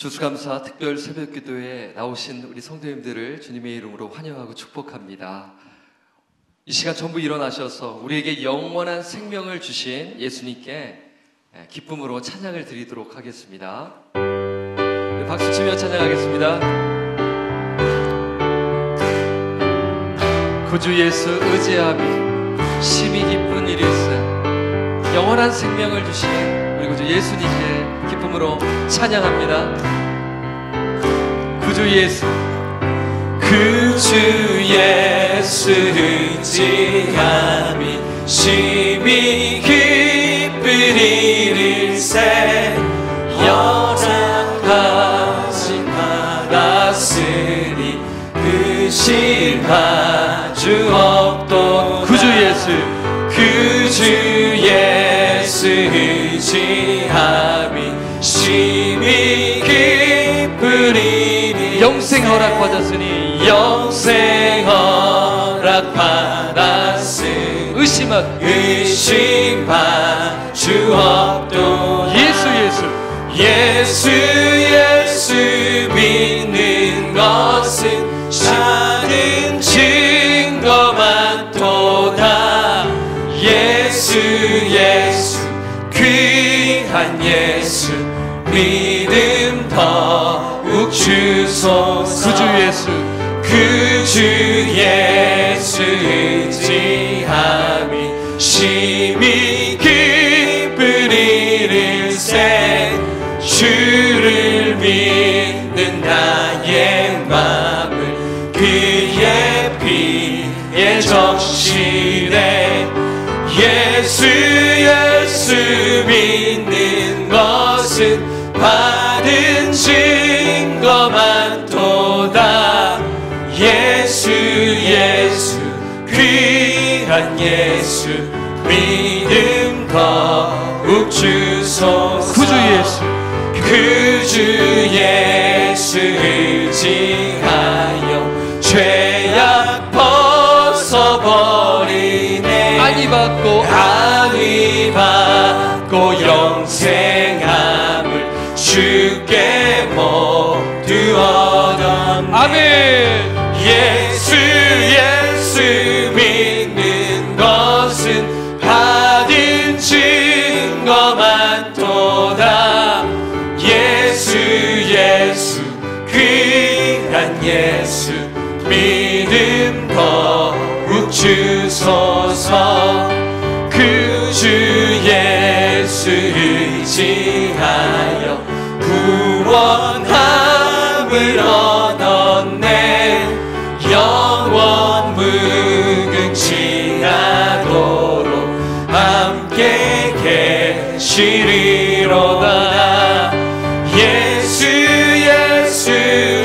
주수감사 특별 새벽기도에 나오신 우리 성도님들을 주님의 이름으로 환영하고 축복합니다. 이 시간 전부 일어나셔서 우리에게 영원한 생명을 주신 예수님께 기쁨으로 찬양을 드리도록 하겠습니다. 박수치며 찬양하겠습니다. 구주 예수 의지함이 심히 기쁜 일일세. 영원한 생명을 주신 우리 구주 예수님께 기쁨으로 찬양합니다. 구주 예수, 구주 예수 의지함이 심히 기쁜 일일세. 영원하신 받았으니 의심할 주 없도다. 구주 예수, 구주 예수 의지함이 심히 기쁜 일이. 영생 허락 받았으니 영생 허락 받았으니 의심할 주 없도다. 예수 믿는 것은 작은 증거 많도다. 예수 귀한 예수 믿음 더욱 주소서. 구주 예수 의지함이 심히 기쁜 일일세. 주를 믿는 나의 마음을 그의 피에 적시네. 예수 믿는 것은 받은 증거 많도다. 예수 귀한 예수 믿음 더욱 주소서. 구주 예수 의지하여 죄악 벗어버리네. 안위 받고 영생함을 주께 모두 얻었네. 아멘. 예수 믿는 것은 받은 증거 많도다. 예수 귀한 예수 믿음 더욱 주소서. 구주 예수 의지하여 구원함을 얻었네. 영원 무궁지하도록 함께 계시리로다. 예수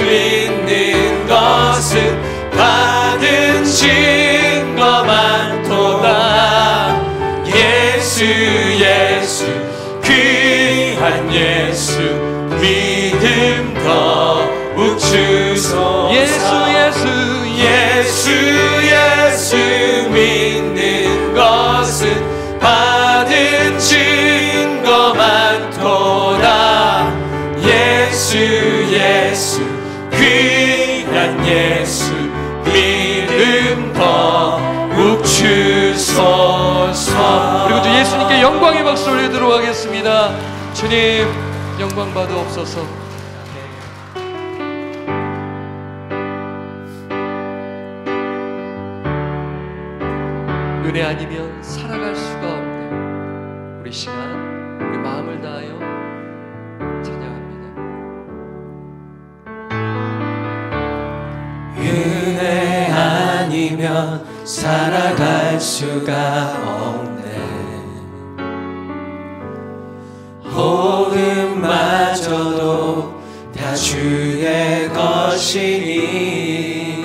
믿는 것은 받은 증거 많도다. 예수 귀한 예수 믿음 더욱 주소서. 예수 믿는 것은 받은 증거 많도다. 예수 귀한 예수 믿음 더욱 주소서. 그리고 주 예수님께 영광의 박수 올리도록 하겠습니다. 주님 영광 받으옵소서. 은혜 아니면 살아갈 수가 없네. 우리 시간 우리 마음을 다하여 찬양합니다. 은혜 아니면 살아갈 수가 없네. 호흡마저도 다 주의 것이니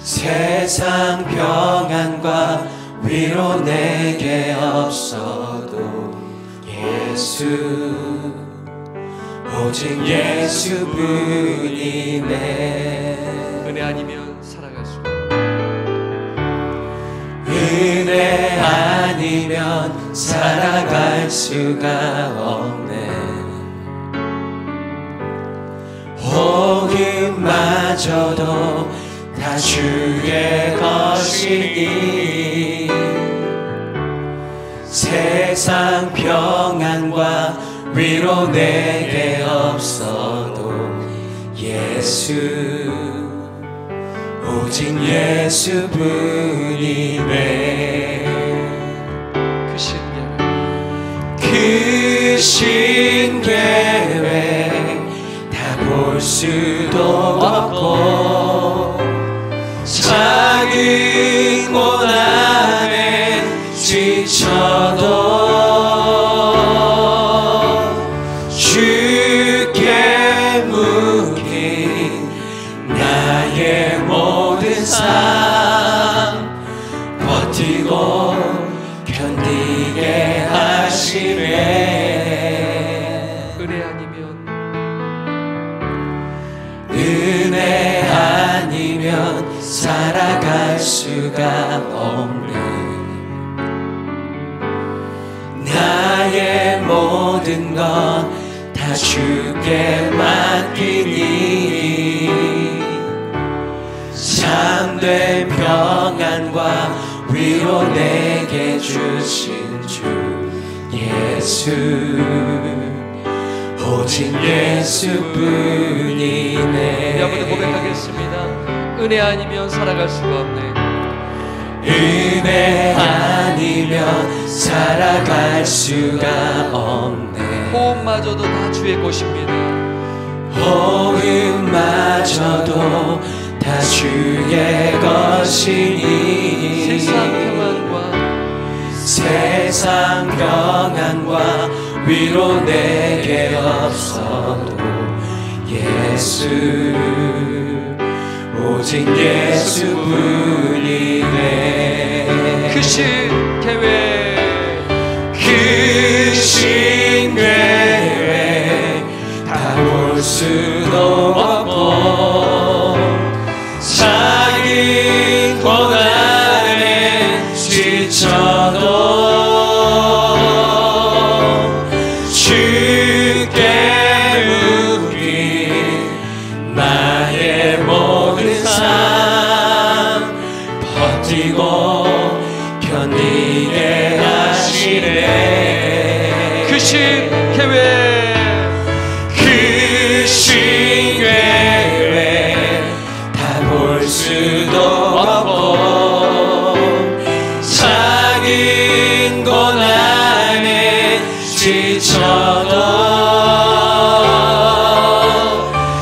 세상 평안과 위로 내게 없어도 예수 오직 예수뿐이네. 은혜 아니면 살아갈 수가 은혜 아니면 살아갈 수가 없네. 마저도 다 주의 것이니 세상 평안과 위로 내게 없어도 예수 오직 예수뿐이네. 그 신계획 다 볼 수도 없고 작은 고난에 지쳐도 주께 묶인 나의 모든 삶 버티고 견디게 하시네. 은혜 아니면 살아갈 수가 없네. 나의 모든 건 다 주께 맡기니 참된 평안과 위로 내게 주신 주 예수 오직 예수뿐이네. 우리 한번 고백하겠습니다. 은혜 아니면 살아갈 수가 없네. 은혜 아니면 살아갈 수가 없네. 호흡마저도 다 주의 것입니다. 호흡마저도 다 주의 것이니 세상 평안과 위로 내게 없어도 예수 오직 예수뿐이네. 크신 계획 그 신계획 다 볼 수도 없고 작은 고난에 지쳐도 주께 묶인 나의 모든 삶 버티고 견디게 하시네. 그 신계획 그 신계획 다 볼 수도 없고 작은 고난에 지쳐도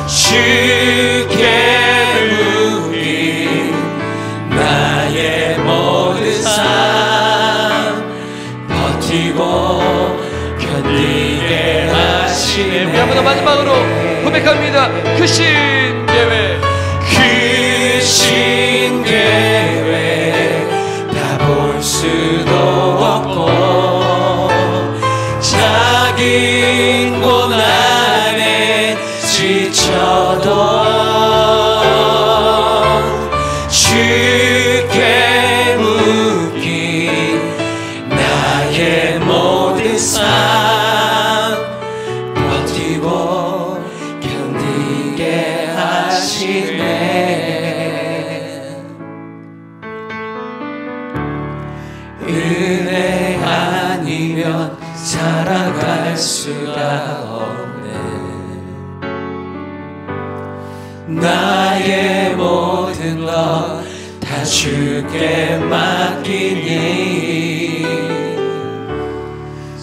주께 묶인 나의 모든 삶 버티고 견디게 하시네. 우리 한번 더 마지막으로 고백합니다. 그 신계획 그 신계획 다 볼 수도 없고 작은 고난에 지쳐도 주께 묶인 나의 모든 삶 버티고 견디게 하시네. 은혜 아니면 살아갈 수가 없네. 나의 모든 것 다 주께 맡기니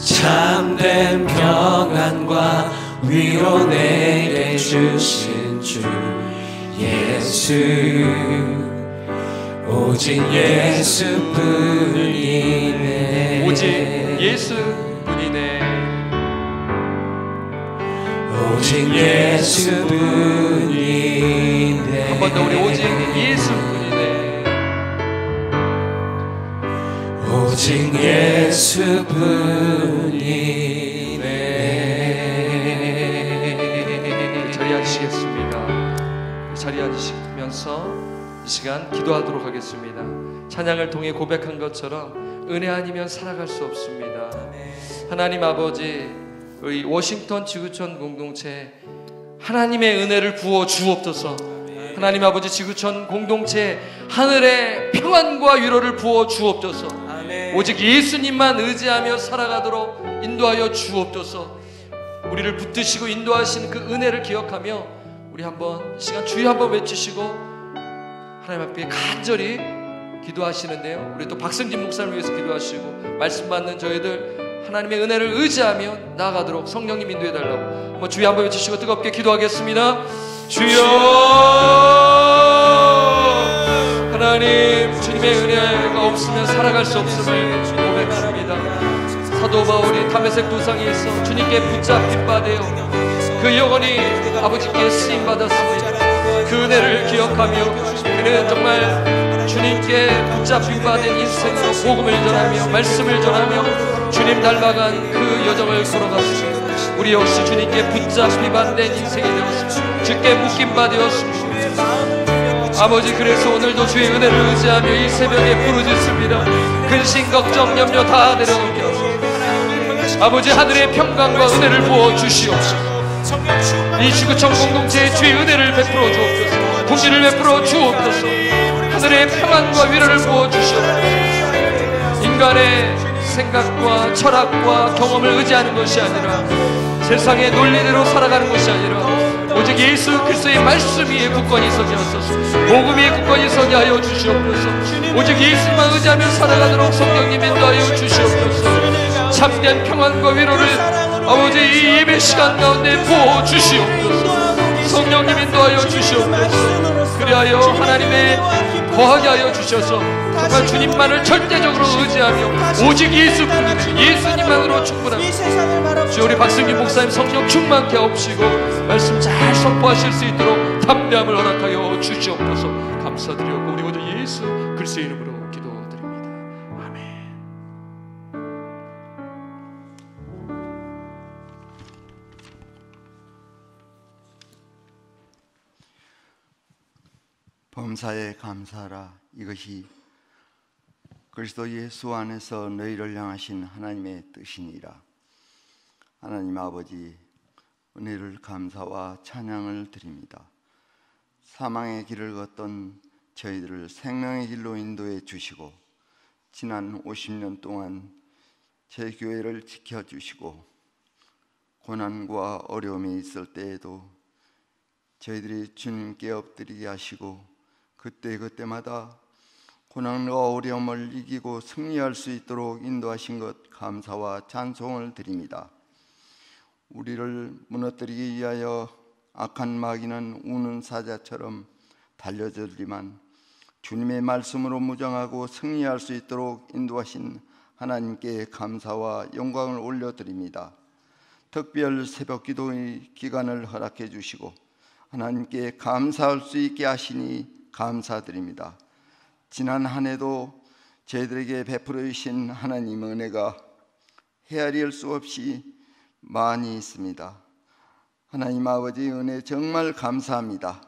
참된 평안과 위로 내게 주신 주 예수 오직 예수뿐이네. 오직 예수뿐이네. 오직 예수뿐이네. 한 번 더 우리 오직 예수뿐이네. 오직 예수뿐이네. 자리에 앉으시겠습니다. 자리에 앉으시면서 이 시간 기도하도록 하겠습니다. 찬양을 통해 고백한 것처럼 은혜 아니면 살아갈 수 없습니다. 하나님 아버지, 우리 워싱턴 지구촌 공동체 하나님의 은혜를 부어 주옵소서. 하나님 아버지 지구촌 공동체 하늘의 평안과 위로를 부어 주옵소서. 오직 예수님만 의지하며 살아가도록 인도하여 주옵소서. 우리를 붙드시고 인도하신 그 은혜를 기억하며 우리 한번 시간 주여 한번 외치시고 하나님 앞에 간절히 기도하시는데요, 우리 또 박승진 목사를 위해서 기도하시고 말씀 받는 저희들 하나님의 은혜를 의지하며 나아가도록 성령님 인도해 달라고 한번 주여 한번 외치시고 뜨겁게 기도하겠습니다. 주여, 하나님 주님의 은혜가 없으면 살아갈 수 없음을 고백합니다. 사도 바울이 다메섹 도상에서 주님께 붙잡힌 바 되어 그 영혼이 아버지께 쓰임받았습니다. 그 은혜를 기억하며 그는 정말 주님께 붙잡힌 바 된 인생으로 복음을 전하며 말씀을 전하며 주님 닮아간 그 여정을 걸어갔습니다. 우리 역시 주님께 붙잡힌 바 된 인생이 되었습니다. 주께 묶인 바 되었습니다. 아버지, 그래서 오늘도 주의 은혜를 의지하며 이 새벽에 부르짖습니다. 근심 걱정 염려 다 내려놓게 아버지 하늘의 평강과 은혜를 부어 주시옵소서. 이 지구촌 공동체에 주의 은혜를 베풀어 주옵소서. 공기를 베풀어 주옵소서. 하늘의 평안과 위로를 부어 주시옵소서. 인간의 생각과 철학과 경험을 의지하는 것이 아니라 세상의 논리대로 살아가는 것이 아니라 오직 예수 그리스도의 말씀 위에 굳건히 서게 하소서. 복음 위에 굳건히 서게 하여 주시옵소서. 오직 예수만 의지하며 살아가도록 성령님 인도하여 주시옵소서. 참된 평안과 위로를 아버지 이 예배 시간 가운데 부어 주시옵소서. 성령님 인도하여 주시옵소서. 그리하여 하나님의 거하게 하여 주셔서 정말 주님만을 절대적으로 의지하며 오직 예수뿐이며 예수님만으로 충분합니다. 주 우리 박승규 목사님 성령 충만케 하옵시고 말씀 잘 선포하실 수 있도록 담대함을 허락하여 주시옵소서. 감사드리옵고 우리 모두 예수 그리스도의 이름으로 기도드립니다. 아멘. 범사에 감사하라. 이것이 그리스도 예수 안에서 너희를 향하신 하나님의 뜻이니라. 하나님 아버지, 은혜를 감사와 찬양을 드립니다. 사망의 길을 걷던 저희들을 생명의 길로 인도해 주시고 지난 50년 동안 제 교회를 지켜주시고 고난과 어려움이 있을 때에도 저희들이 주님께 엎드리게 하시고 그때마다 고난과 어려움을 이기고 승리할 수 있도록 인도하신 것 감사와 찬송을 드립니다. 우리를 무너뜨리기 위하여 악한 마귀는 우는 사자처럼 달려들지만 주님의 말씀으로 무장하고 승리할 수 있도록 인도하신 하나님께 감사와 영광을 올려드립니다. 특별 새벽 기도의 기간을 허락해 주시고 하나님께 감사할 수 있게 하시니 감사드립니다. 지난 한 해도 저희들에게 베풀어 주신 하나님의 은혜가 헤아릴 수 없이 많이 있습니다. 하나님 아버지 은혜 정말 감사합니다.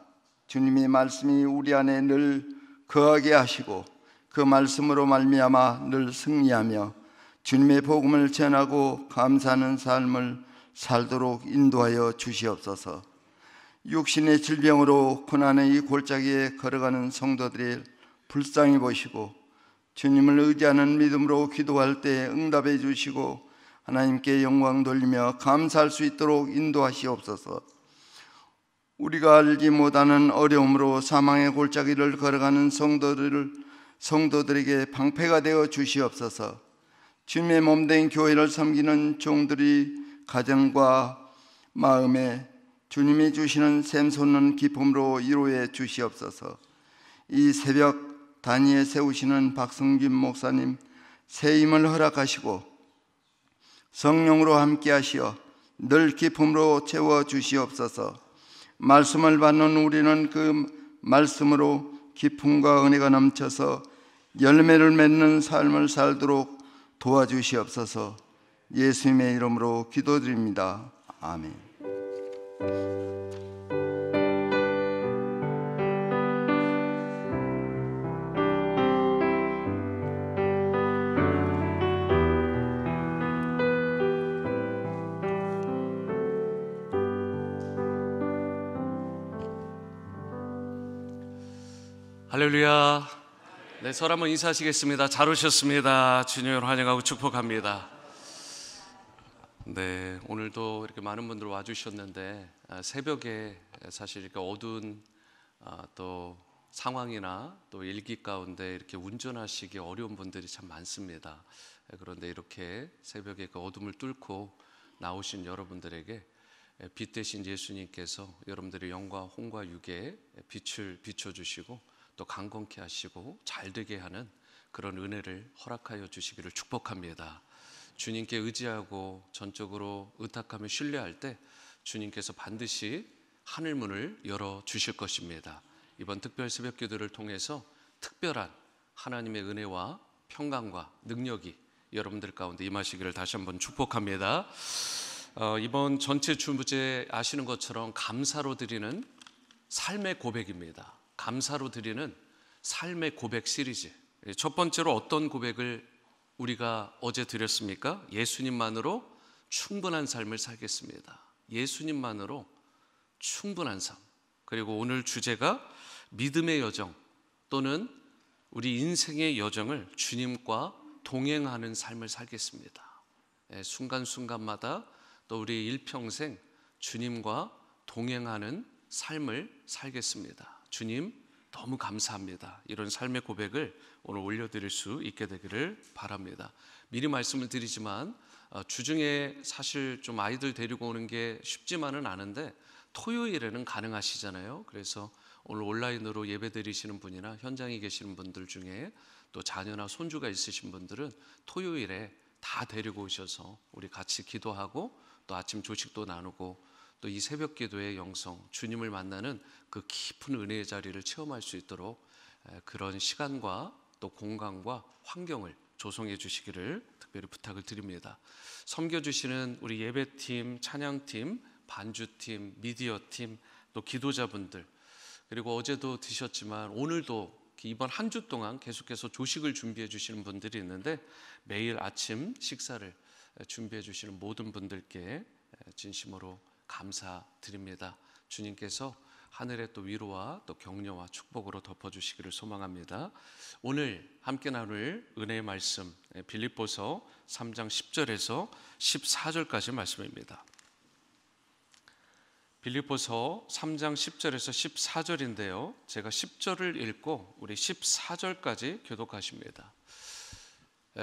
주님의 말씀이 우리 안에 늘 거하게 하시고 그 말씀으로 말미암아 늘 승리하며 주님의 복음을 전하고 감사하는 삶을 살도록 인도하여 주시옵소서. 육신의 질병으로 고난의 이 골짜기에 걸어가는 성도들의 불쌍히 보시고 주님을 의지하는 믿음으로 기도할 때 응답해 주시고 하나님께 영광 돌리며 감사할 수 있도록 인도하시옵소서. 우리가 알지 못하는 어려움으로 사망의 골짜기를 걸어가는 성도들에게 방패가 되어 주시옵소서. 주님의 몸된 교회를 섬기는 종들이 가정과 마음에 주님이 주시는 샘솟는 기쁨으로 이루어 주시옵소서. 이 새벽 단위에 세우시는 박승진 목사님 새 힘을 허락하시고 성령으로 함께 하시어 늘 기쁨으로 채워 주시옵소서. 말씀을 받는 우리는 그 말씀으로 기쁨과 은혜가 넘쳐서 열매를 맺는 삶을 살도록 도와주시옵소서. 예수님의 이름으로 기도드립니다. 아멘. 할렐루야. 네, 서로 한번 인사하시겠습니다. 잘 오셨습니다. 주님을 환영하고 축복합니다. 네, 오늘도 이렇게 많은 분들 와주셨는데 새벽에 사실 이렇게 어두운 또 상황이나 또 일기 가운데 이렇게 운전하시기 어려운 분들이 참 많습니다. 그런데 이렇게 새벽에 그 어둠을 뚫고 나오신 여러분들에게 빛 대신 예수님께서 여러분들의 영과 혼과 육에 빛을 비춰주시고 또 강건케 하시고 잘되게 하는 그런 은혜를 허락하여 주시기를 축복합니다. 주님께 의지하고 전적으로 의탁하며 신뢰할 때 주님께서 반드시 하늘문을 열어주실 것입니다. 이번 특별 새벽기도를 통해서 특별한 하나님의 은혜와 평강과 능력이 여러분들 가운데 임하시기를 다시 한번 축복합니다. 이번 전체 주제 아시는 것처럼 감사로 드리는 삶의 고백입니다. 감사로 드리는 삶의 고백 시리즈. 첫 번째로 어떤 고백을 우리가 어제 드렸습니까? 예수님만으로 충분한 삶을 살겠습니다. 예수님만으로 충분한 삶. 그리고 오늘 주제가 믿음의 여정 또는 우리 인생의 여정을 주님과 동행하는 삶을 살겠습니다. 순간순간마다 또 우리 일평생 주님과 동행하는 삶을 살겠습니다. 주님 너무 감사합니다. 이런 삶의 고백을 오늘 올려드릴 수 있게 되기를 바랍니다. 미리 말씀을 드리지만 주중에 사실 좀 아이들 데리고 오는 게 쉽지만은 않은데 토요일에는 가능하시잖아요. 그래서 오늘 온라인으로 예배 드리시는 분이나 현장에 계시는 분들 중에 또 자녀나 손주가 있으신 분들은 토요일에 다 데리고 오셔서 우리 같이 기도하고 또 아침 조식도 나누고 또 이 새벽 기도의 영성, 주님을 만나는 그 깊은 은혜의 자리를 체험할 수 있도록 그런 시간과 또 공간과 환경을 조성해 주시기를 특별히 부탁을 드립니다. 섬겨주시는 우리 예배팀, 찬양팀, 반주팀, 미디어팀, 또 기도자분들, 그리고 어제도 드셨지만 오늘도 이번 한 주 동안 계속해서 조식을 준비해 주시는 분들이 있는데 매일 아침 식사를 준비해 주시는 모든 분들께 진심으로 감사드립니다. 주님께서 하늘의 또 위로와 또 격려와 축복으로 덮어주시기를 소망합니다. 오늘 함께 나눌 은혜의 말씀 빌립보서 3장 10절에서 14절까지 말씀입니다. 빌립보서 3장 10절에서 14절인데요. 제가 10절을 읽고 우리 14절까지 교독하십니다.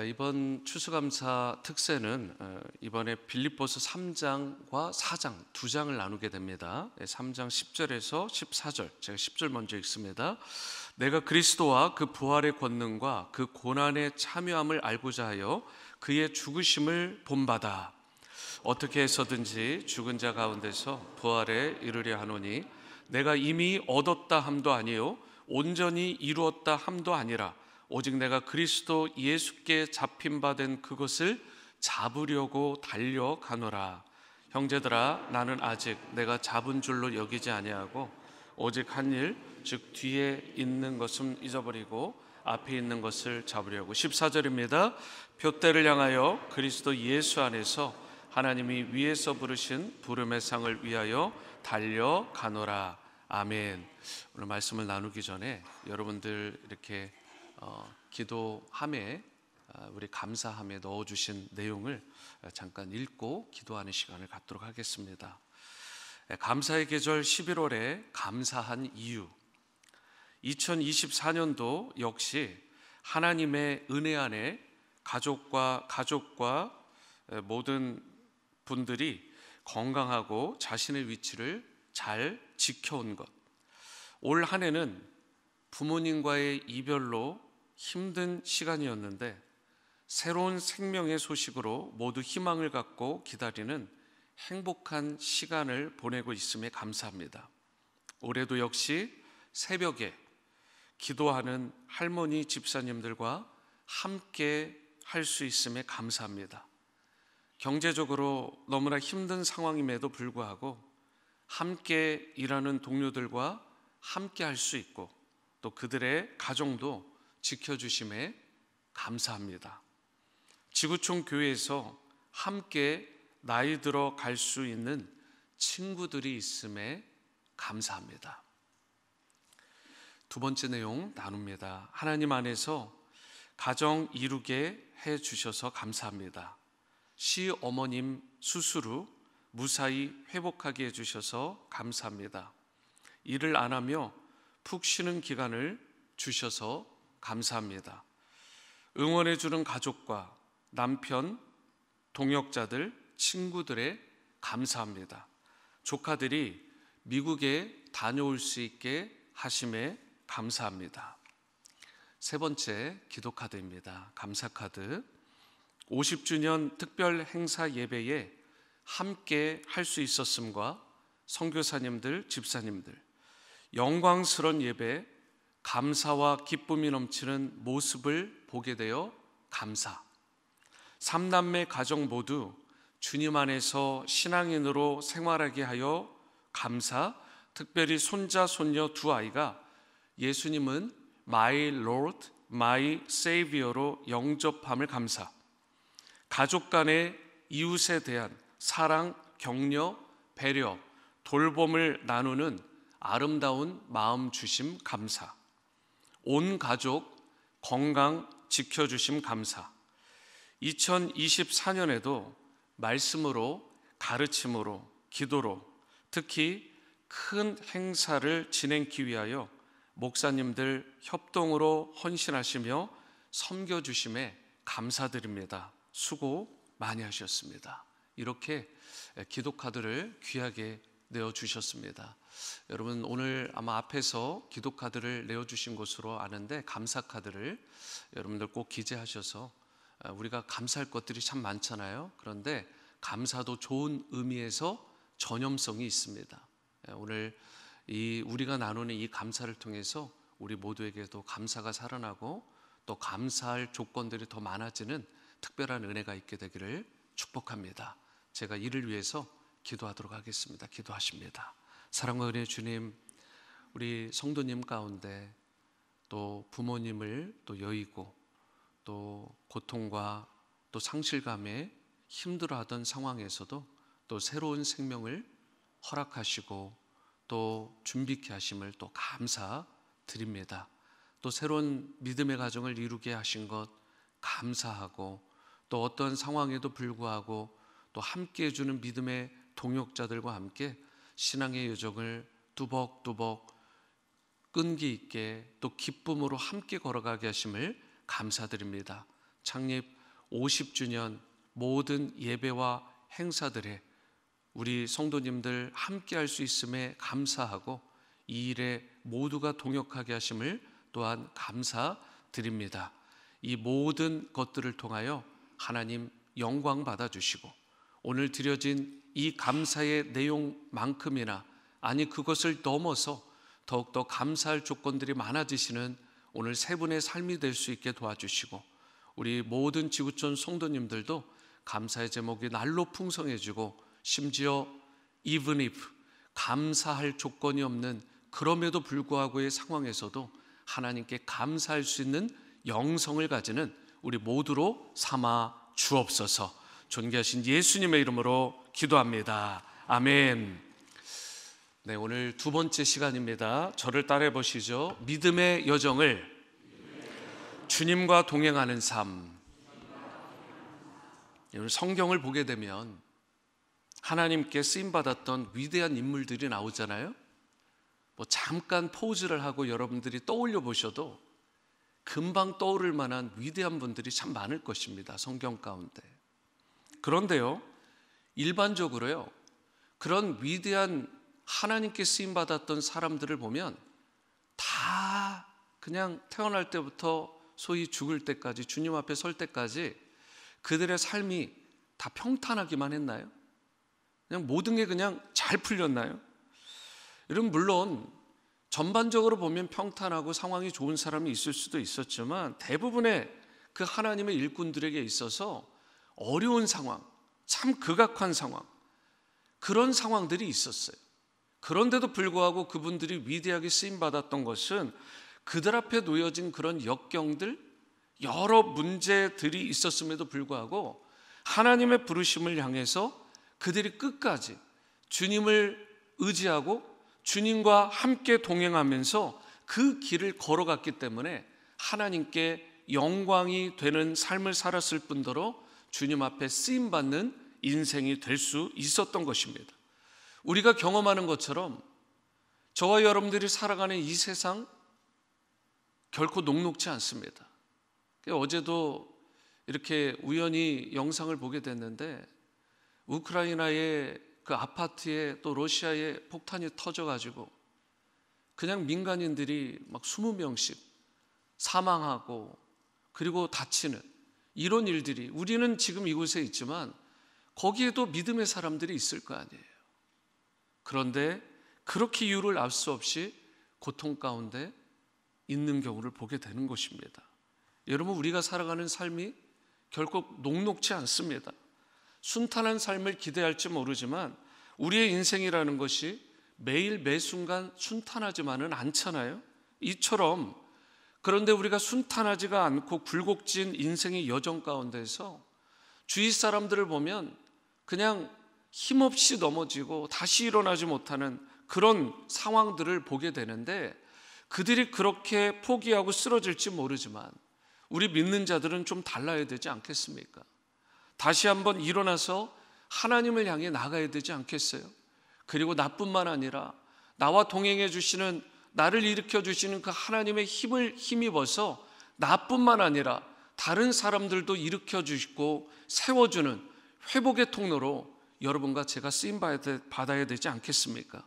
이번 추수감사 특세는 이번에 빌립보서 3장과 4장 두 장을 나누게 됩니다. 3장 10절에서 14절, 제가 10절 먼저 읽습니다. 내가 그리스도와 그 부활의 권능과 그 고난의 참여함을 알고자 하여 그의 죽으심을 본받아 어떻게 해서든지 죽은 자 가운데서 부활에 이르려 하노니 내가 이미 얻었다 함도 아니요 온전히 이루었다 함도 아니라 오직 내가 그리스도 예수께 잡힌 바 된 그것을 잡으려고 달려가노라. 형제들아, 나는 아직 내가 잡은 줄로 여기지 아니하고 오직 한 일, 즉 뒤에 있는 것은 잊어버리고 앞에 있는 것을 잡으려고. 14절입니다. 표대를 향하여 그리스도 예수 안에서 하나님이 위에서 부르신 부름의 상을 위하여 달려가노라. 아멘. 오늘 말씀을 나누기 전에 여러분들 이렇게 기도함에 우리 감사함에 넣어주신 내용을 잠깐 읽고 기도하는 시간을 갖도록 하겠습니다. 감사의 계절 11월에 감사한 이유. 2024년도 역시 하나님의 은혜 안에 가족과 모든 분들이 건강하고 자신의 위치를 잘 지켜온 것. 올 한 해는 부모님과의 이별로 힘든 시간이었는데 새로운 생명의 소식으로 모두 희망을 갖고 기다리는 행복한 시간을 보내고 있음에 감사합니다. 올해도 역시 새벽에 기도하는 할머니 집사님들과 함께 할 수 있음에 감사합니다. 경제적으로 너무나 힘든 상황임에도 불구하고 함께 일하는 동료들과 함께 할 수 있고 또 그들의 가정도 지켜주심에 감사합니다. 지구촌 교회에서 함께 나이 들어 갈 수 있는 친구들이 있음에 감사합니다. 두 번째 내용 나눕니다. 하나님 안에서 가정 이루게 해 주셔서 감사합니다. 시어머님 수술 후 무사히 회복하게 해주셔서 감사합니다. 일을 안 하며 푹 쉬는 기간을 주셔서 감사합니다. 응원해주는 가족과 남편, 동역자들, 친구들에 감사합니다. 조카들이 미국에 다녀올 수 있게 하심에 감사합니다. 세 번째 기도 카드입니다. 감사 카드. 50주년 특별 행사 예배에 함께 할 수 있었음과 선교사님들, 집사님들 영광스러운 예배, 감사와 기쁨이 넘치는 모습을 보게 되어 감사. 3남매 가정 모두 주님 안에서 신앙인으로 생활하게 하여 감사. 특별히 손자, 손녀 두 아이가 예수님은 My Lord, My Savior로 영접함을 감사. 가족 간의 이웃에 대한 사랑, 격려, 배려, 돌봄을 나누는 아름다운 마음 주심 감사. 온 가족 건강 지켜주심 감사. 2024년에도 말씀으로, 가르침으로, 기도로 특히 큰 행사를 진행하기 위하여 목사님들 협동으로 헌신하시며 섬겨주심에 감사드립니다. 수고 많이 하셨습니다. 이렇게 기도 카드를 귀하게 내어주셨습니다. 여러분 오늘 아마 앞에서 기도 카드를 내어주신 것으로 아는데 감사 카드를 여러분들 꼭 기재하셔서 우리가 감사할 것들이 참 많잖아요. 그런데 감사도 좋은 의미에서 전염성이 있습니다. 오늘 우리가 나누는 이 감사를 통해서 우리 모두에게도 감사가 살아나고 또 감사할 조건들이 더 많아지는 특별한 은혜가 있게 되기를 축복합니다. 제가 이를 위해서 기도하도록 하겠습니다. 기도하십니다. 사랑과 은혜의 주님, 우리 성도님 가운데 또 부모님을 또 여의고 또 고통과 또 상실감에 힘들어하던 상황에서도 또 새로운 생명을 허락하시고 또 준비케 하심을 또 감사드립니다. 또 새로운 믿음의 가정을 이루게 하신 것 감사하고 또 어떤 상황에도 불구하고 또 함께 해주는 믿음의 동역자들과 함께 신앙의 여정을 뚜벅뚜벅 끈기 있게 또 기쁨으로 함께 걸어가게 하심을 감사드립니다. 창립 50주년 모든 예배와 행사들에 우리 성도님들 함께 할 수 있음에 감사하고 이 일에 모두가 동역하게 하심을 또한 감사드립니다. 이 모든 것들을 통하여 하나님 영광 받아주시고 오늘 드려진 이 감사의 내용만큼이나 아니 그것을 넘어서 더욱더 감사할 조건들이 많아지시는 오늘 세 분의 삶이 될 수 있게 도와주시고 우리 모든 지구촌 성도님들도 감사의 제목이 날로 풍성해지고 심지어 even if 감사할 조건이 없는 그럼에도 불구하고의 상황에서도 하나님께 감사할 수 있는 영성을 가지는 우리 모두로 삼아 주옵소서. 존귀하신 예수님의 이름으로 기도합니다. 아멘. 네, 오늘 두 번째 시간입니다. 저를 따라해 보시죠. 믿음의 여정을 주님과 동행하는 삶. 오늘 성경을 보게 되면 하나님께 쓰임받았던 위대한 인물들이 나오잖아요. 뭐 잠깐 포즈를 하고 여러분들이 떠올려 보셔도 금방 떠오를 만한 위대한 분들이 참 많을 것입니다. 성경 가운데. 그런데요, 일반적으로요, 그런 위대한 하나님께 쓰임받았던 사람들을 보면 다 그냥 태어날 때부터 소위 죽을 때까지, 주님 앞에 설 때까지 그들의 삶이 다 평탄하기만 했나요? 그냥 모든 게 그냥 잘 풀렸나요? 여러분, 물론 전반적으로 보면 평탄하고 상황이 좋은 사람이 있을 수도 있었지만 대부분의 그 하나님의 일꾼들에게 있어서 어려운 상황, 참 극악한 상황, 그런 상황들이 있었어요. 그런데도 불구하고 그분들이 위대하게 쓰임받았던 것은 그들 앞에 놓여진 그런 역경들, 여러 문제들이 있었음에도 불구하고 하나님의 부르심을 향해서 그들이 끝까지 주님을 의지하고 주님과 함께 동행하면서 그 길을 걸어갔기 때문에 하나님께 영광이 되는 삶을 살았을 뿐더러 주님 앞에 쓰임받는 인생이 될 수 있었던 것입니다. 우리가 경험하는 것처럼 저와 여러분들이 살아가는 이 세상 결코 녹록지 않습니다. 어제도 이렇게 우연히 영상을 보게 됐는데 우크라이나의 그 아파트에 또 러시아의 폭탄이 터져가지고 그냥 민간인들이 막 20명씩 사망하고 그리고 다치는 이런 일들이, 우리는 지금 이곳에 있지만 거기에도 믿음의 사람들이 있을 거 아니에요. 그런데 그렇게 이유를 알 수 없이 고통 가운데 있는 경우를 보게 되는 것입니다. 여러분, 우리가 살아가는 삶이 결코 녹록지 않습니다. 순탄한 삶을 기대할지 모르지만 우리의 인생이라는 것이 매일 매순간 순탄하지만은 않잖아요. 이처럼, 그런데 우리가 순탄하지가 않고 굴곡진 인생의 여정 가운데서 주위 사람들을 보면 그냥 힘없이 넘어지고 다시 일어나지 못하는 그런 상황들을 보게 되는데, 그들이 그렇게 포기하고 쓰러질지 모르지만 우리 믿는 자들은 좀 달라야 되지 않겠습니까? 다시 한번 일어나서 하나님을 향해 나가야 되지 않겠어요? 그리고 나뿐만 아니라 나와 동행해 주시는, 나를 일으켜 주시는 그 하나님의 힘을 힘입어서 나뿐만 아니라 다른 사람들도 일으켜 주시고 세워주는 회복의 통로로 여러분과 제가 쓰임 받아야 되지 않겠습니까?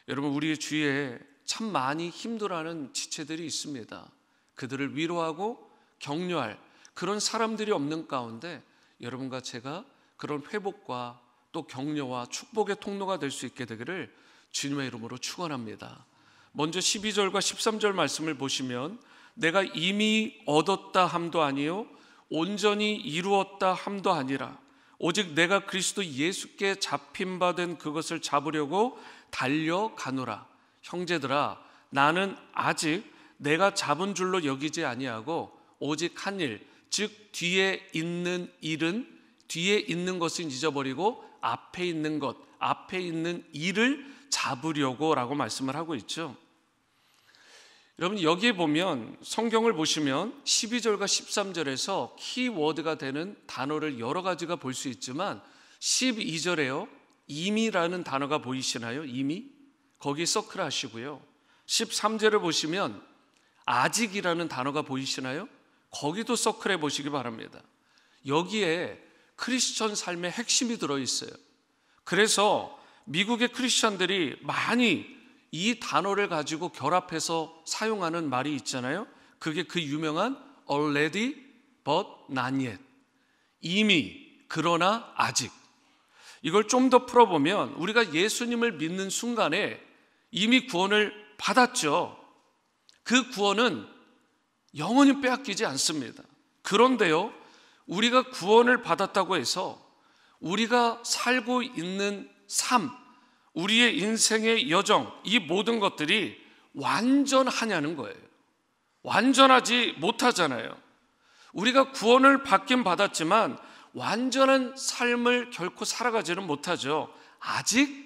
여러분, 우리 주위에 참 많이 힘들어하는 지체들이 있습니다. 그들을 위로하고 격려할 그런 사람들이 없는 가운데 여러분과 제가 그런 회복과 또 격려와 축복의 통로가 될 수 있게 되기를 주님의 이름으로 축원합니다. 먼저 12절과 13절 말씀을 보시면, 내가 이미 얻었다 함도 아니요 온전히 이루었다 함도 아니라 오직 내가 그리스도 예수께 잡힌 바 된 그것을 잡으려고 달려가노라. 형제들아, 나는 아직 내가 잡은 줄로 여기지 아니하고 오직 한 일, 즉 뒤에 있는 일은, 뒤에 있는 것은 잊어버리고 앞에 있는 것, 앞에 있는 일을 잡으려고 라고 말씀을 하고 있죠. 여러분, 여기에 보면, 성경을 보시면 12절과 13절에서 키워드가 되는 단어를 여러 가지가 볼 수 있지만 12절에요, 이미라는 단어가 보이시나요? 이미? 거기 서클 하시고요. 13절을 보시면 아직이라는 단어가 보이시나요? 거기도 서클해 보시기 바랍니다. 여기에 크리스천 삶의 핵심이 들어있어요. 그래서 미국의 크리스천들이 많이 이 단어를 가지고 결합해서 사용하는 말이 있잖아요. 그게 그 유명한 already but not yet, 이미 그러나 아직. 이걸 좀 더 풀어보면 우리가 예수님을 믿는 순간에 이미 구원을 받았죠. 그 구원은 영원히 빼앗기지 않습니다. 그런데요, 우리가 구원을 받았다고 해서 우리가 살고 있는 삶, 우리의 인생의 여정, 이 모든 것들이 완전하냐는 거예요. 완전하지 못하잖아요. 우리가 구원을 받긴 받았지만 완전한 삶을 결코 살아가지는 못하죠. 아직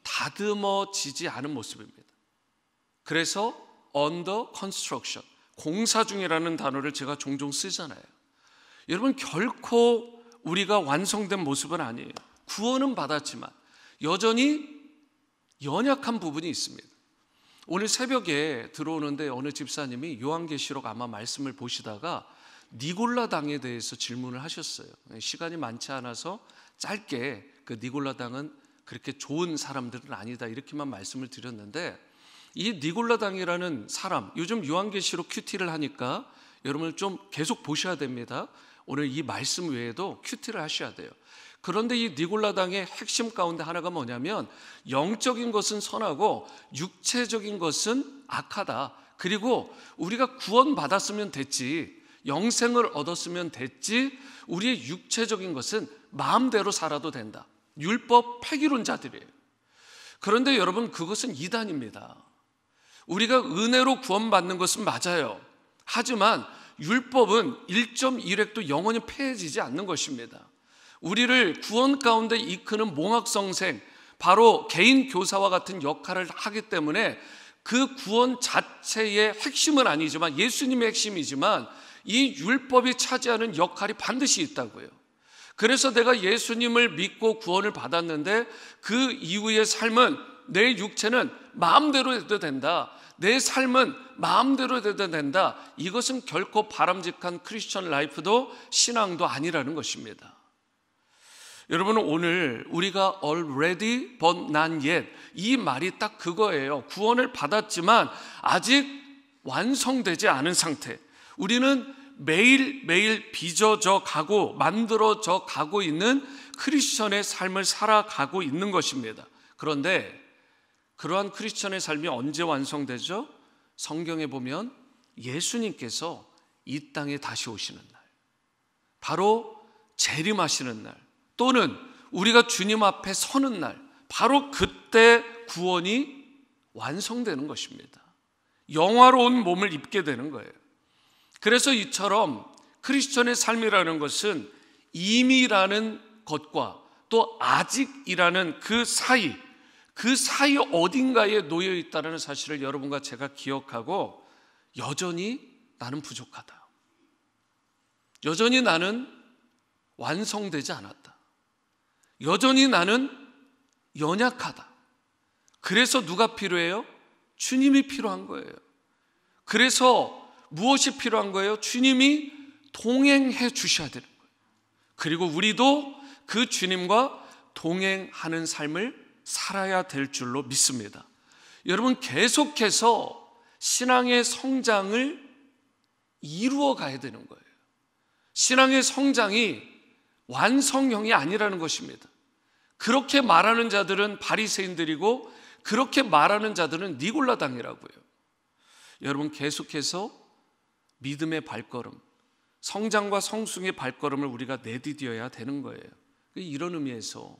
다듬어지지 않은 모습입니다. 그래서 under construction, 공사 중이라는 단어를 제가 종종 쓰잖아요. 여러분, 결코 우리가 완성된 모습은 아니에요. 구원은 받았지만 여전히 연약한 부분이 있습니다. 오늘 새벽에 들어오는데 어느 집사님이 요한계시록 아마 말씀을 보시다가 니골라당에 대해서 질문을 하셨어요. 시간이 많지 않아서 짧게 그 니골라당은 그렇게 좋은 사람들은 아니다, 이렇게만 말씀을 드렸는데, 이 니골라당이라는 사람, 요즘 요한계시록 큐티를 하니까 여러분 좀 계속 보셔야 됩니다. 오늘 이 말씀 외에도 큐티를 하셔야 돼요. 그런데 이 니골라당의 핵심 가운데 하나가 뭐냐면, 영적인 것은 선하고 육체적인 것은 악하다. 그리고 우리가 구원받았으면 됐지, 영생을 얻었으면 됐지, 우리의 육체적인 것은 마음대로 살아도 된다. 율법 폐기론자들이에요. 그런데 여러분, 그것은 이단입니다. 우리가 은혜로 구원받는 것은 맞아요. 하지만 율법은 1.1획도 영원히 폐해지지 않는 것입니다. 우리를 구원 가운데 이끄는 몽학성생, 바로 개인 교사와 같은 역할을 하기 때문에 그 구원 자체의 핵심은 아니지만, 예수님의 핵심이지만 이 율법이 차지하는 역할이 반드시 있다고요. 그래서 내가 예수님을 믿고 구원을 받았는데 그 이후의 삶은, 내 육체는 마음대로 해도 된다, 내 삶은 마음대로 해도 된다, 이것은 결코 바람직한 크리스천 라이프도 신앙도 아니라는 것입니다. 여러분, 오늘 우리가 already but not yet, 이 말이 딱 그거예요. 구원을 받았지만 아직 완성되지 않은 상태, 우리는 매일매일 빚어져 가고 만들어져 가고 있는 크리스천의 삶을 살아가고 있는 것입니다. 그런데 그러한 크리스천의 삶이 언제 완성되죠? 성경에 보면 예수님께서 이 땅에 다시 오시는 날, 바로 재림하시는 날, 또는 우리가 주님 앞에 서는 날, 바로 그때 구원이 완성되는 것입니다. 영화로운 몸을 입게 되는 거예요. 그래서 이처럼 크리스천의 삶이라는 것은 이미라는 것과 또 아직이라는 그 사이 어딘가에 놓여 있다는 사실을 여러분과 제가 기억하고, 여전히 나는 부족하다, 여전히 나는 완성되지 않았다, 여전히 나는 연약하다. 그래서 누가 필요해요? 주님이 필요한 거예요. 그래서 무엇이 필요한 거예요? 주님이 동행해 주셔야 되는 거예요. 그리고 우리도 그 주님과 동행하는 삶을 살아야 될 줄로 믿습니다. 여러분, 계속해서 신앙의 성장을 이루어 가야 되는 거예요. 신앙의 성장이 완성형이 아니라는 것입니다. 그렇게 말하는 자들은 바리새인들이고, 그렇게 말하는 자들은 니골라당이라고요. 여러분, 계속해서 믿음의 발걸음, 성장과 성숙의 발걸음을 우리가 내디뎌야 되는 거예요. 이런 의미에서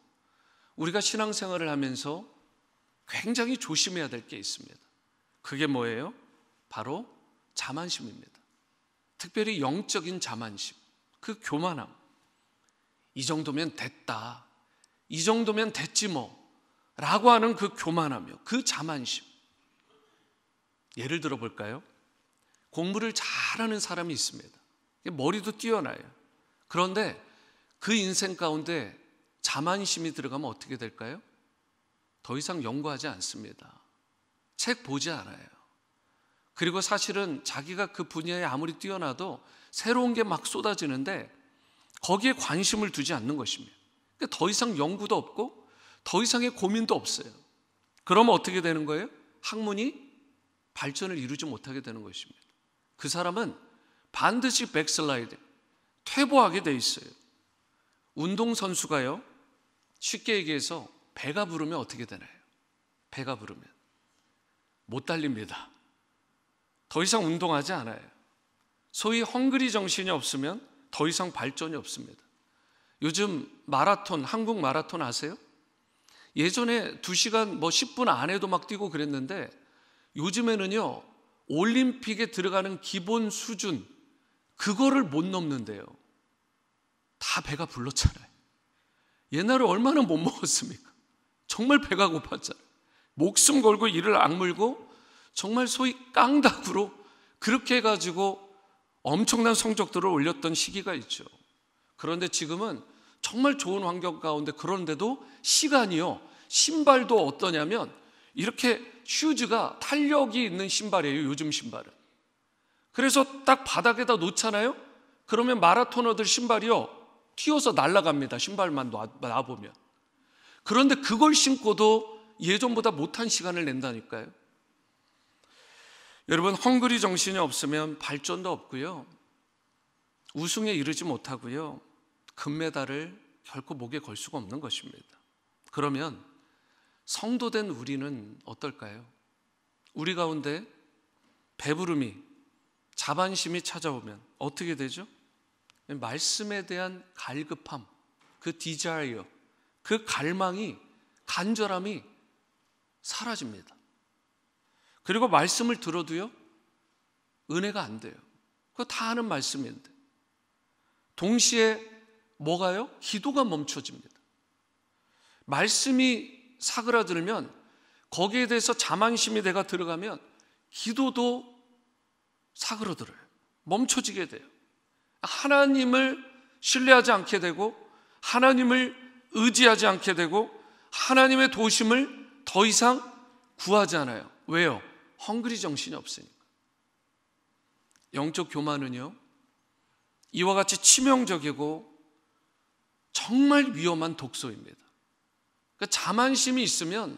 우리가 신앙생활을 하면서 굉장히 조심해야 될 게 있습니다. 그게 뭐예요? 바로 자만심입니다. 특별히 영적인 자만심, 그 교만함. 이 정도면 됐다, 이 정도면 됐지 뭐 라고 하는 그 교만함이요, 그 자만심. 예를 들어 볼까요? 공부를 잘하는 사람이 있습니다. 머리도 뛰어나요. 그런데 그 인생 가운데 자만심이 들어가면 어떻게 될까요? 더 이상 연구하지 않습니다. 책 보지 않아요. 그리고 사실은 자기가 그 분야에 아무리 뛰어나도 새로운 게 막 쏟아지는데 거기에 관심을 두지 않는 것입니다. 그러니까 더 이상 연구도 없고 더 이상의 고민도 없어요. 그러면 어떻게 되는 거예요? 학문이 발전을 이루지 못하게 되는 것입니다. 그 사람은 반드시 백슬라이드, 퇴보하게 돼 있어요. 운동선수가요, 쉽게 얘기해서 배가 부르면 어떻게 되나요? 배가 부르면 못 달립니다. 더 이상 운동하지 않아요. 소위 헝그리 정신이 없으면 더 이상 발전이 없습니다. 요즘 마라톤, 한국 마라톤 아세요? 예전에 2시간 10분 안에도 막 뛰고 그랬는데 요즘에는요, 올림픽에 들어가는 기본 수준, 그거를 못 넘는데요. 다 배가 불렀잖아요. 옛날에 얼마나 못 먹었습니까? 정말 배가 고팠잖아요. 목숨 걸고 이를 악물고 정말 소위 깡다구로 그렇게 해가지고 엄청난 성적들을 올렸던 시기가 있죠. 그런데 지금은 정말 좋은 환경 가운데, 그런데도 시간이요, 신발도 어떠냐면 이렇게 슈즈가 탄력이 있는 신발이에요, 요즘 신발은. 그래서 딱 바닥에다 놓잖아요. 그러면 마라토너들 신발이요, 튀어서 날아갑니다. 신발만 놔보면. 그런데 그걸 신고도 예전보다 못한 시간을 낸다니까요. 여러분, 헝그리 정신이 없으면 발전도 없고요, 우승에 이르지 못하고요, 금메달을 결코 목에 걸 수가 없는 것입니다. 그러면 성도된 우리는 어떨까요? 우리 가운데 배부름이, 자반심이 찾아오면 어떻게 되죠? 말씀에 대한 갈급함, 그 디자이어, 그 갈망이, 간절함이 사라집니다. 그리고 말씀을 들어도요, 은혜가 안 돼요. 그거 다 아는 말씀인데. 동시에 뭐가요? 기도가 멈춰집니다. 말씀이 사그라들면 거기에 대해서 자만심이 내가 들어가면 기도도 사그러들어요. 멈춰지게 돼요. 하나님을 신뢰하지 않게 되고 하나님을 의지하지 않게 되고 하나님의 도심을 더 이상 구하지 않아요. 왜요? 헝그리 정신이 없으니까. 영적 교만은요, 이와 같이 치명적이고 정말 위험한 독소입니다. 그러니까 자만심이 있으면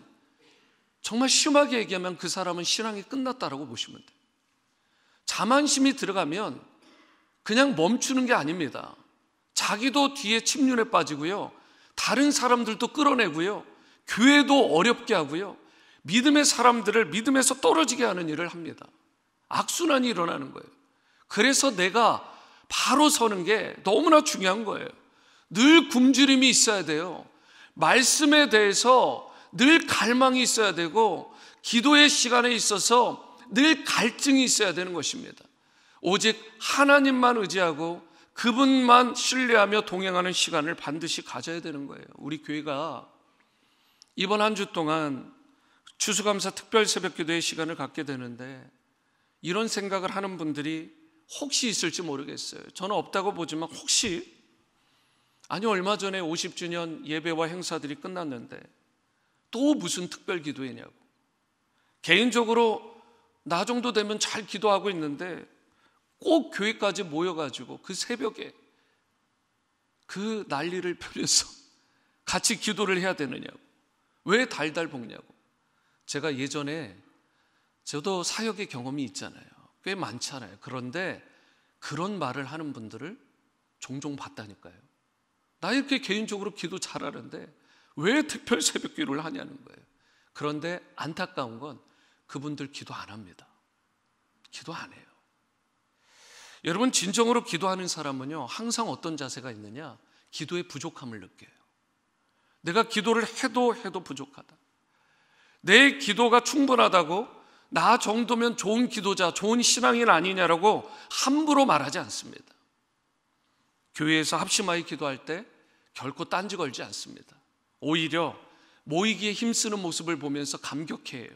정말 심하게 얘기하면 그 사람은 신앙이 끝났다라고 보시면 돼요. 자만심이 들어가면 그냥 멈추는 게 아닙니다. 자기도 뒤에 침륜에 빠지고요, 다른 사람들도 끌어내고요, 교회도 어렵게 하고요, 믿음의 사람들을 믿음에서 떨어지게 하는 일을 합니다. 악순환이 일어나는 거예요. 그래서 내가 바로 서는 게 너무나 중요한 거예요. 늘 굶주림이 있어야 돼요. 말씀에 대해서 늘 갈망이 있어야 되고 기도의 시간에 있어서 늘 갈증이 있어야 되는 것입니다. 오직 하나님만 의지하고 그분만 신뢰하며 동행하는 시간을 반드시 가져야 되는 거예요. 우리 교회가 이번 한 주 동안 추수감사 특별 새벽기도의 시간을 갖게 되는데 이런 생각을 하는 분들이 혹시 있을지 모르겠어요. 저는 없다고 보지만 혹시, 아니 얼마 전에 50주년 예배와 행사들이 끝났는데 또 무슨 특별 기도회냐고. 개인적으로 나 정도 되면 잘 기도하고 있는데 꼭 교회까지 모여가지고 그 새벽에 그 난리를 펴면서 같이 기도를 해야 되느냐고. 왜 달달 볶냐고. 제가 예전에 저도 사역의 경험이 있잖아요. 꽤 많잖아요. 그런데 그런 말을 하는 분들을 종종 봤다니까요. 나 이렇게 개인적으로 기도 잘하는데 왜 특별 새벽 기도를 하냐는 거예요. 그런데 안타까운 건 그분들 기도 안 합니다. 기도 안 해요. 여러분, 진정으로 기도하는 사람은요, 항상 어떤 자세가 있느냐? 기도의 부족함을 느껴요. 내가 기도를 해도 부족하다. 내 기도가 충분하다고 나 정도면 좋은 기도자, 좋은 신앙인 아니냐라고 함부로 말하지 않습니다. 교회에서 합심하여 기도할 때 결코 딴지 걸지 않습니다. 오히려 모이기에 힘쓰는 모습을 보면서 감격해요.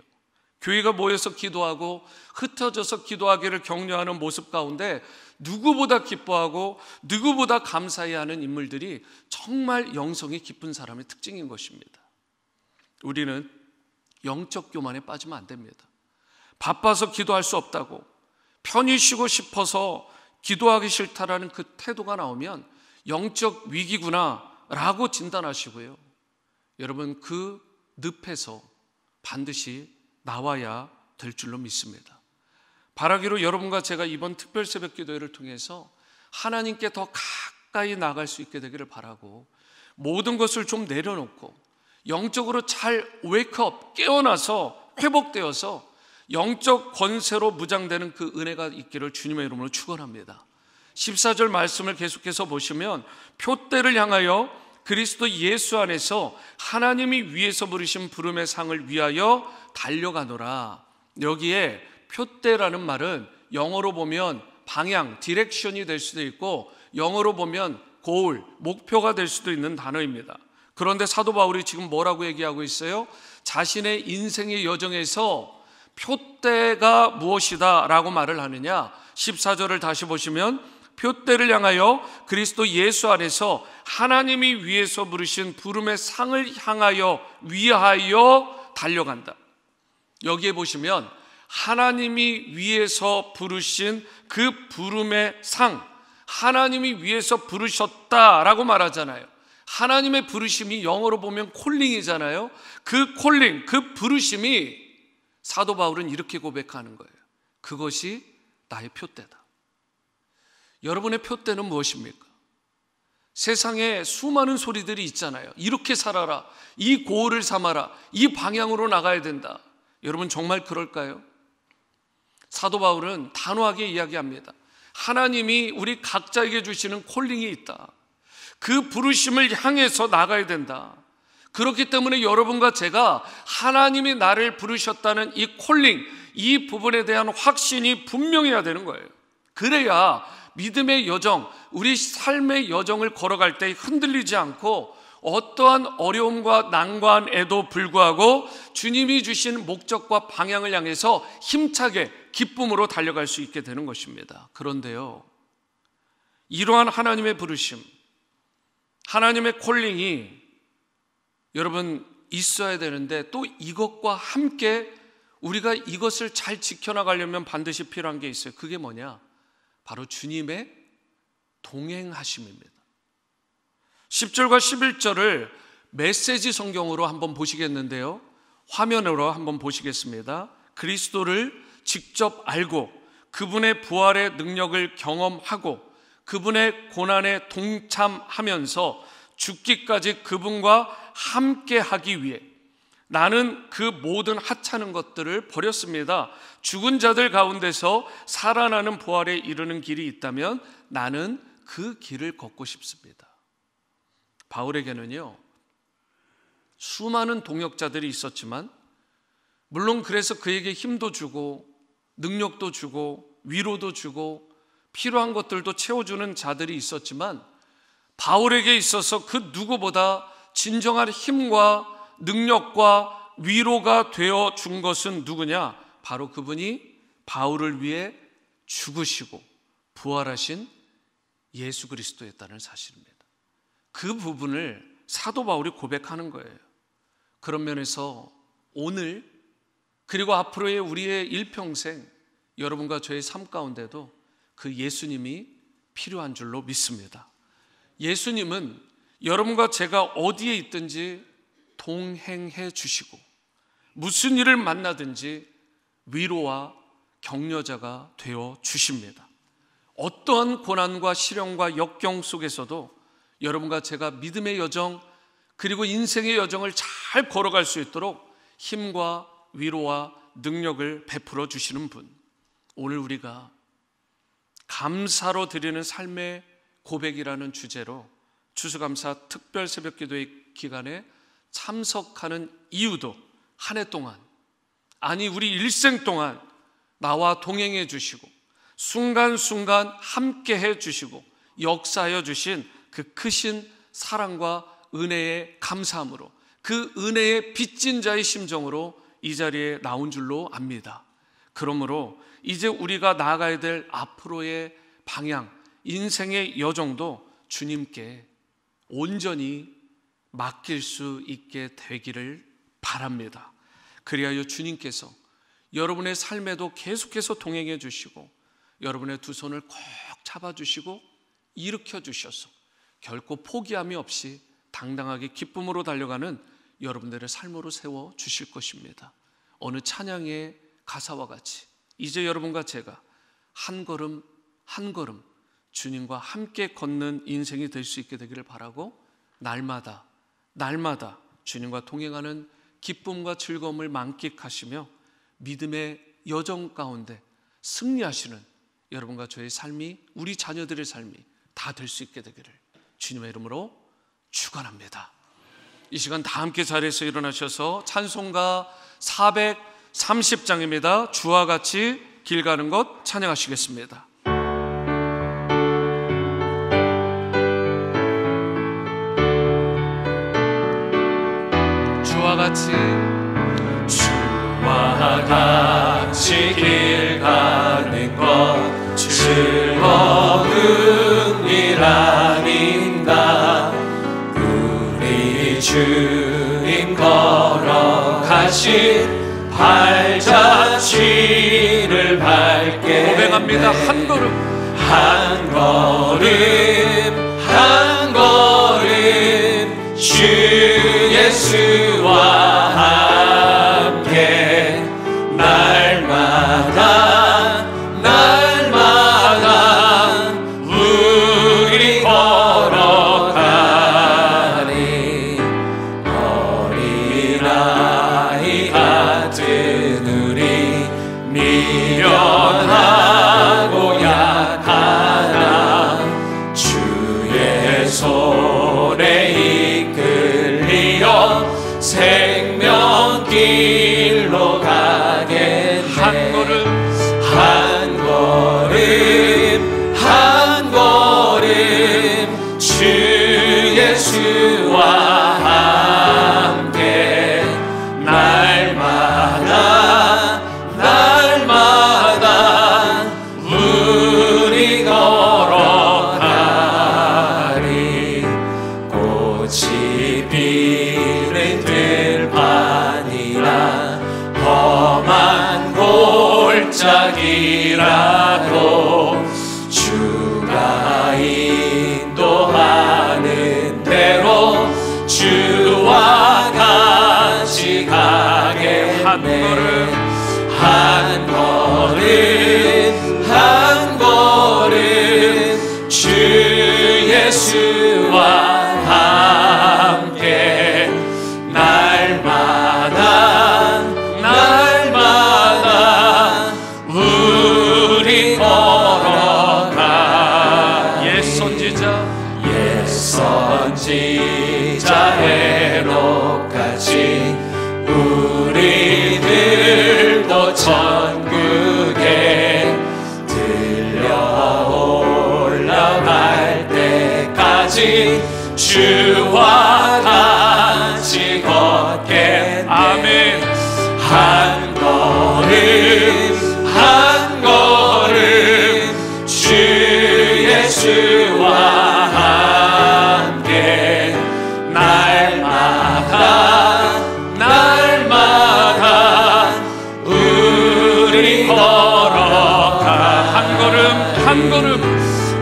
교회가 모여서 기도하고 흩어져서 기도하기를 격려하는 모습 가운데 누구보다 기뻐하고 누구보다 감사해하는 인물들이 정말 영성이 깊은 사람의 특징인 것입니다. 우리는 영적 교만에 빠지면 안 됩니다. 바빠서 기도할 수 없다고, 편히 쉬고 싶어서 기도하기 싫다라는 그 태도가 나오면 영적 위기구나 라고 진단하시고요, 여러분 그 늪에서 반드시 나와야 될 줄로 믿습니다. 바라기로 여러분과 제가 이번 특별 새벽 기도회를 통해서 하나님께 더 가까이 나갈 수 있게 되기를 바라고, 모든 것을 좀 내려놓고 영적으로 잘 웨이크업, 깨어나서 회복되어서 영적 권세로 무장되는 그 은혜가 있기를 주님의 이름으로 축원합니다. 14절 말씀을 계속해서 보시면 표대를 향하여 그리스도 예수 안에서 하나님이 위에서 부르신 부름의 상을 위하여 달려가노라. 여기에 표대라는 말은 영어로 보면 방향, 디렉션이 될 수도 있고 영어로 보면 고을, 목표가 될 수도 있는 단어입니다. 그런데 사도 바울이 지금 뭐라고 얘기하고 있어요? 자신의 인생의 여정에서 표대가 무엇이다 라고 말을 하느냐? 14절을 다시 보시면 표대를 향하여 그리스도 예수 안에서 하나님이 위에서 부르신 부름의 상을 향하여 위하여 달려간다. 여기에 보시면 하나님이 위에서 부르신 그 부름의 상, 하나님이 위에서 부르셨다라고 말하잖아요. 하나님의 부르심이 영어로 보면 콜링이잖아요. 그 콜링, 그 부르심이 사도 바울은 이렇게 고백하는 거예요. 그것이 나의 표대다. 여러분의 표대는 무엇입니까? 세상에 수많은 소리들이 있잖아요. 이렇게 살아라, 이 고을을 삼아라, 이 방향으로 나가야 된다. 여러분 정말 그럴까요? 사도 바울은 단호하게 이야기합니다. 하나님이 우리 각자에게 주시는 콜링이 있다. 그 부르심을 향해서 나가야 된다. 그렇기 때문에 여러분과 제가 하나님이 나를 부르셨다는 이 콜링, 이 부분에 대한 확신이 분명해야 되는 거예요. 그래야 믿음의 여정, 우리 삶의 여정을 걸어갈 때 흔들리지 않고 어떠한 어려움과 난관에도 불구하고 주님이 주신 목적과 방향을 향해서 힘차게 기쁨으로 달려갈 수 있게 되는 것입니다. 그런데요, 이러한 하나님의 부르심, 하나님의 콜링이 여러분 있어야 되는데, 또 이것과 함께 우리가 이것을 잘 지켜나가려면 반드시 필요한 게 있어요. 그게 뭐냐? 바로 주님의 동행하심입니다. 10절과 11절을 메시지 성경으로 한번 보시겠는데요, 화면으로 한번 보시겠습니다. 그리스도를 직접 알고 그분의 부활의 능력을 경험하고 그분의 고난에 동참하면서 죽기까지 그분과 함께 하기 위해 나는 그 모든 하찮은 것들을 버렸습니다. 죽은 자들 가운데서 살아나는 부활에 이르는 길이 있다면 나는 그 길을 걷고 싶습니다. 바울에게는요, 수많은 동역자들이 있었지만, 물론 그래서 그에게 힘도 주고 능력도 주고 위로도 주고 필요한 것들도 채워주는 자들이 있었지만, 바울에게 있어서 그 누구보다 진정한 힘과 능력과 위로가 되어 준 것은 누구냐? 바로 그분이 바울을 위해 죽으시고 부활하신 예수 그리스도였다는 사실입니다. 그 부분을 사도 바울이 고백하는 거예요. 그런 면에서 오늘 그리고 앞으로의 우리의 일평생 여러분과 저의 삶 가운데도 그 예수님이 필요한 줄로 믿습니다. 예수님은 여러분과 제가 어디에 있든지 동행해 주시고 무슨 일을 만나든지 위로와 격려자가 되어 주십니다. 어떠한 고난과 시련과 역경 속에서도 여러분과 제가 믿음의 여정 그리고 인생의 여정을 잘 걸어갈 수 있도록 힘과 위로와 능력을 베풀어 주시는 분, 오늘 우리가 감사로 드리는 삶의 고백이라는 주제로 추수감사 특별 새벽기도의 기간에 참석하는 이유도 한 해 동안, 아니 우리 일생 동안 나와 동행해 주시고 순간순간 함께 해 주시고 역사하여 주신 그 크신 사랑과 은혜에 감사함으로, 그 은혜의 빚진 자의 심정으로 이 자리에 나온 줄로 압니다. 그러므로 이제 우리가 나아가야 될 앞으로의 방향, 인생의 여정도 주님께 온전히 맡길 수 있게 되기를 바랍니다. 그리하여 주님께서 여러분의 삶에도 계속해서 동행해 주시고 여러분의 두 손을 꼭 잡아주시고 일으켜 주셔서 결코 포기함이 없이 당당하게 기쁨으로 달려가는 여러분들의 삶으로 세워 주실 것입니다. 어느 찬양의 가사와 같이 이제 여러분과 제가 한 걸음 한 걸음 주님과 함께 걷는 인생이 될 수 있게 되기를 바라고, 날마다 주님과 동행하는 기쁨과 즐거움을 만끽하시며 믿음의 여정 가운데 승리하시는 여러분과 저의 삶이, 우리 자녀들의 삶이 다 될 수 있게 되기를 주님의 이름으로 축원합니다. 이 시간 다 함께 자리에서 일어나셔서 찬송가 430장입니다. 주와 같이 길 가는 것 찬양하시겠습니다. 주와 같이 길 가는 것 즐거운 일 아닌가. 우리 주님 걸어가신 발자취를 밟게 고백합니다. 한 걸음 한 걸음 한 걸음 주 예수와 함께 날마다 우리 걸어가니. 어린아이 같은 우리 미련하고 약하나 주의 손에 이끌리어 생명길로 가겠네. 한 걸음 주 예수와 한 걸음 한 걸음 한 걸음 주 예수와 함께 날마다 날마다 우리 걸어가. 옛 선지자 해로까지 우리들도 천국에 들려 올라갈 때까지 주와 같이 걷겠네. 아멘. 한 걸음 한 걸음 주 예수와 함께 날마다 날마다 우리 걸어가. 한 걸음 한 걸음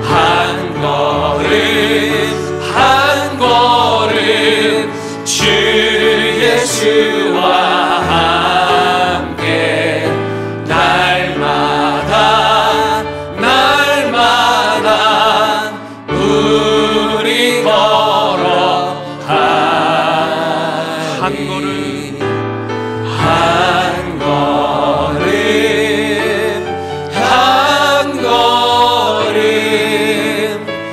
한 걸음 한 걸음 주 예수와 함께 날마다 날마다 우리 걸어가. 한 걸음 한 걸음 한 걸음 주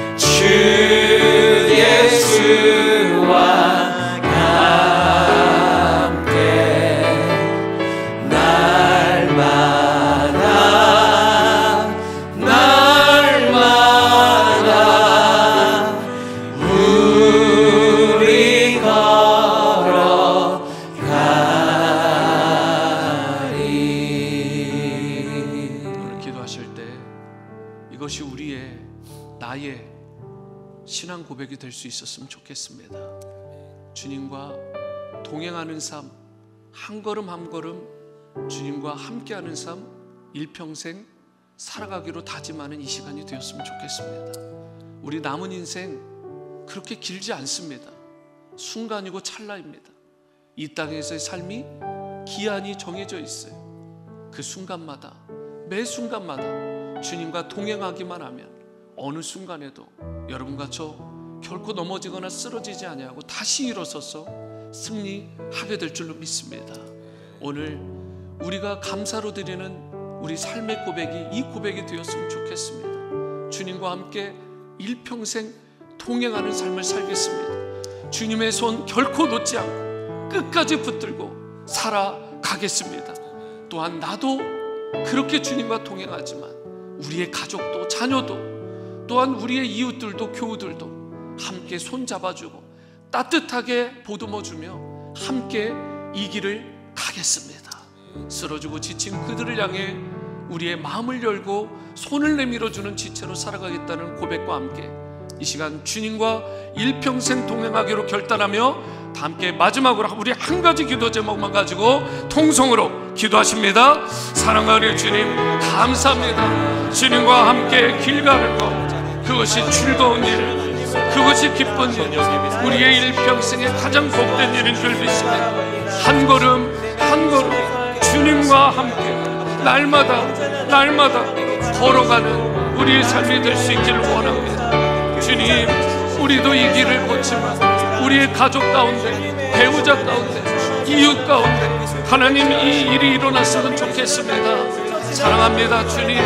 예수와 함께 날마다 날마다 우리 오늘 기도하실 때 이것이 우리의 나의 신앙 고백이 될 수 있었으면 좋겠습니다. 주님과 동행하는 삶, 한 걸음 한 걸음 주님과 함께하는 삶, 일평생 살아가기로 다짐하는 이 시간이 되었으면 좋겠습니다. 우리 남은 인생 그렇게 길지 않습니다. 순간이고 찰나입니다. 이 땅에서의 삶이 기한이 정해져 있어요. 그 순간마다, 매 순간마다 주님과 동행하기만 하면 어느 순간에도 여러분과 저 결코 넘어지거나 쓰러지지 아니하고 다시 일어서서 승리하게 될 줄로 믿습니다. 오늘 우리가 감사로 드리는 우리 삶의 고백이 이 고백이 되었으면 좋겠습니다. 주님과 함께 일평생 동행하는 삶을 살겠습니다. 주님의 손 결코 놓지 않고 끝까지 붙들고 살아가겠습니다. 또한 나도 그렇게 주님과 동행하지만 우리의 가족도 자녀도 또한 우리의 이웃들도 교우들도 함께 손잡아주고 따뜻하게 보듬어주며 함께 이 길을 가겠습니다. 쓰러지고 지친 그들을 향해 우리의 마음을 열고 손을 내밀어주는 지체로 살아가겠다는 고백과 함께 이 시간 주님과 일평생 동행하기로 결단하며 다 함께 마지막으로 우리 한 가지 기도 제목만 가지고 통성으로 기도하십니다. 사랑하는 주님 감사합니다. 주님과 함께 길 가는 것 그것이 즐거운 일, 그것이 기쁜 일, 우리의 일평생의 가장 복된 일인 줄 믿습니다. 한 걸음 한 걸음 주님과 함께 날마다 날마다 걸어가는 우리의 삶이 될 수 있기를 원합니다. 주님, 우리도 이 길을 걷지만 우리의 가족 가운데, 배우자 가운데, 이웃 가운데 하나님 이 일이 일어났으면 좋겠습니다. 사랑합니다. 주님,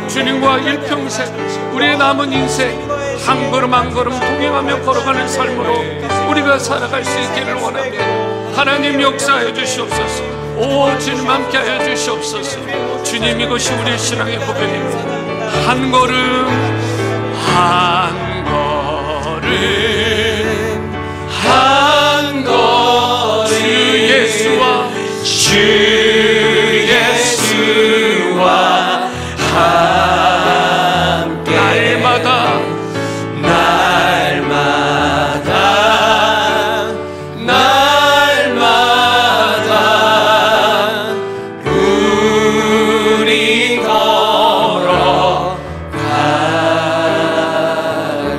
주님과 일평생 우리의 남은 인생 한 걸음 한 걸음 동행하며 걸어가는 삶으로 우리가 살아갈 수 있기를 원합니다. 하나님 역사해 주시옵소서. 오 주님 함께하여 주시옵소서. 주님, 이것이 우리의 신앙의 고백입니다. 한 걸음 한 걸음 한 걸음 주 예수와 주 예수와 함께 날마다 날마다 날마다 우리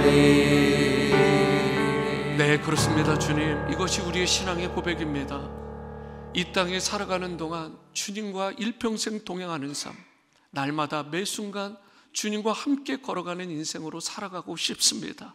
걸어가리. 네, 그렇습니다. 주님, 이것이 우리의 신앙의 고백입니다. 이 땅에 살아가는 동안 주님과 일평생 동행하는 삶, 날마다 매 순간 주님과 함께 걸어가는 인생으로 살아가고 싶습니다.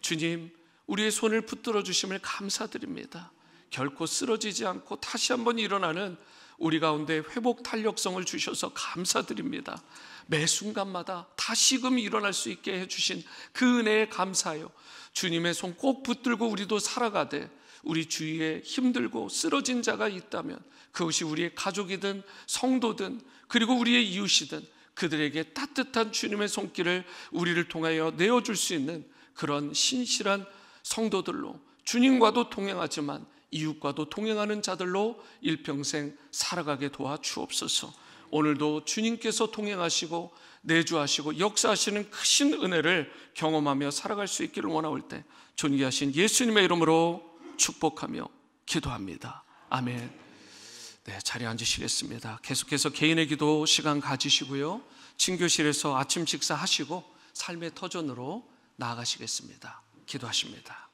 주님, 우리의 손을 붙들어 주심을 감사드립니다. 결코 쓰러지지 않고 다시 한번 일어나는 우리 가운데 회복 탄력성을 주셔서 감사드립니다. 매 순간마다 다시금 일어날 수 있게 해주신 그 은혜에 감사하여 주님의 손 꼭 붙들고 우리도 살아가되, 우리 주위에 힘들고 쓰러진 자가 있다면 그것이 우리의 가족이든 성도든 그리고 우리의 이웃이든 그들에게 따뜻한 주님의 손길을 우리를 통하여 내어줄 수 있는 그런 신실한 성도들로, 주님과도 동행하지만 이웃과도 동행하는 자들로 일평생 살아가게 도와주옵소서. 오늘도 주님께서 동행하시고 내주하시고 역사하시는 크신 은혜를 경험하며 살아갈 수 있기를 원하올 때 존귀하신 예수님의 이름으로 축복하며 기도합니다. 아멘. 네, 자리에 앉으시겠습니다. 계속해서 개인의 기도 시간 가지시고요, 친교실에서 아침 식사하시고 삶의 터전으로 나아가시겠습니다. 기도하십니다.